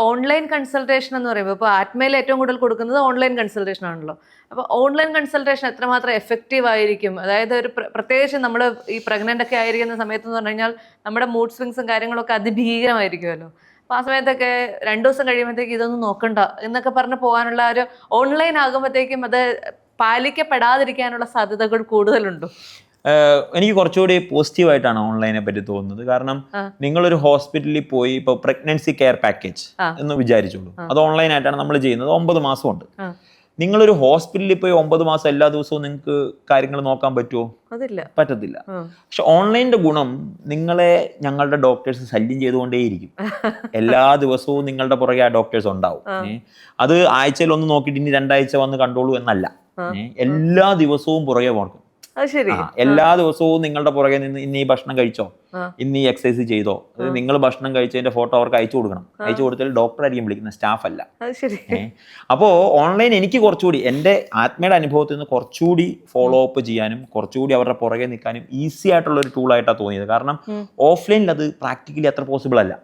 Online consultation എന്ന് പറയുമ്പോൾ ഇപ്പോൾ ആത്മയിൽ ഏറ്റവും കൂടുതൽ കൊടുക്കുന്നത് ഓൺലൈൻ കൺസൾട്ടേഷൻ ആണല്ലോ. അപ്പോൾ ഓൺലൈൻ കൺസൾട്ടേഷൻ എത്രമാത്രം എഫക്റ്റീവ് ആയിരിക്കും? അതായത് ഒരു പ്രത്യേകിച്ച് നമ്മൾ ഈ പ്രഗ്നൻ്റ് ഒക്കെ ആയിരിക്കുന്ന സമയത്ത് എന്ന് പറഞ്ഞു കഴിഞ്ഞാൽ നമ്മുടെ മൂഡ് സ്വിങ്സും കാര്യങ്ങളൊക്കെ അതിഭീകരമായിരിക്കുമല്ലോ. അപ്പോൾ ആ സമയത്തൊക്കെ 2 ദിവസം കഴിയുമ്പോഴത്തേക്ക് ഇതൊന്നും നോക്കണ്ട എന്നൊക്കെ പറഞ്ഞ് പോകാനുള്ള ഒരു ഓൺലൈൻ ആകുമ്പോഴത്തേക്കും അത് പാലിക്കപ്പെടാതിരിക്കാനുള്ള സാധ്യതകൾ കൂടുതലുണ്ടോ? എനിക്ക് കുറച്ചുകൂടി പോസിറ്റീവായിട്ടാണ് ഓൺലൈനെ പറ്റി തോന്നുന്നത്. കാരണം നിങ്ങളൊരു ഹോസ്പിറ്റലിൽ പോയി ഇപ്പോൾ പ്രഗ്നൻസി കെയർ പാക്കേജ് എന്ന് വിചാരിച്ചോളൂ, അത് ഓൺലൈനായിട്ടാണ് നമ്മൾ ചെയ്യുന്നത്. 9 മാസമുണ്ട്. നിങ്ങളൊരു ഹോസ്പിറ്റലിൽ പോയി 9 മാസം എല്ലാ ദിവസവും നിങ്ങൾക്ക് കാര്യങ്ങൾ നോക്കാൻ പറ്റുമോ? പറ്റത്തില്ല. പക്ഷെ ഓൺലൈനിന്റെ ഗുണം, നിങ്ങളെ ഞങ്ങളുടെ ഡോക്ടേഴ്സ് ശല്യം ചെയ്തുകൊണ്ടേയിരിക്കും. എല്ലാ ദിവസവും നിങ്ങളുടെ പുറകെ ആ ഡോക്ടേഴ്സ് ഉണ്ടാവും. അത് ആഴ്ചയിൽ ഒന്ന് നോക്കിയിട്ട് ഇനി 2 ആഴ്ച വന്ന് കണ്ടോളൂ എന്നല്ല, എല്ലാ ദിവസവും പുറകെ പോകണം. എല്ലാ ദിവസവും നിങ്ങളുടെ പുറകെ നിന്ന് ഇന്ന് ഈ ഭക്ഷണം കഴിച്ചോ, ഇന്ന് ഈ എക്സസൈസ് ചെയ്തോ, നിങ്ങൾ ഭക്ഷണം കഴിച്ചതിന്റെ ഫോട്ടോ അവർക്ക് അയച്ചു കൊടുക്കണം. അയച്ചു കൊടുത്താൽ ഡോക്ടർ ആയിരിക്കും വിളിക്കുന്ന, സ്റ്റാഫ് അല്ല. അപ്പോ ഓൺലൈൻ എനിക്ക് കുറച്ചുകൂടി എൻ്റെ ആത്മയുടെ അനുഭവത്തിൽ നിന്ന് കുറച്ചുകൂടി ഫോളോ അപ്പ് ചെയ്യാനും കുറച്ചുകൂടി അവരുടെ പുറകെ നിൽക്കാനും ഈസി ആയിട്ടുള്ള ഒരു ടൂൾ ആയിട്ടാണ് തോന്നിയത്. കാരണം ഓഫ്ലൈനിൽ അത് പ്രാക്ടിക്കലി അത്ര പോസിബിൾ അല്ല.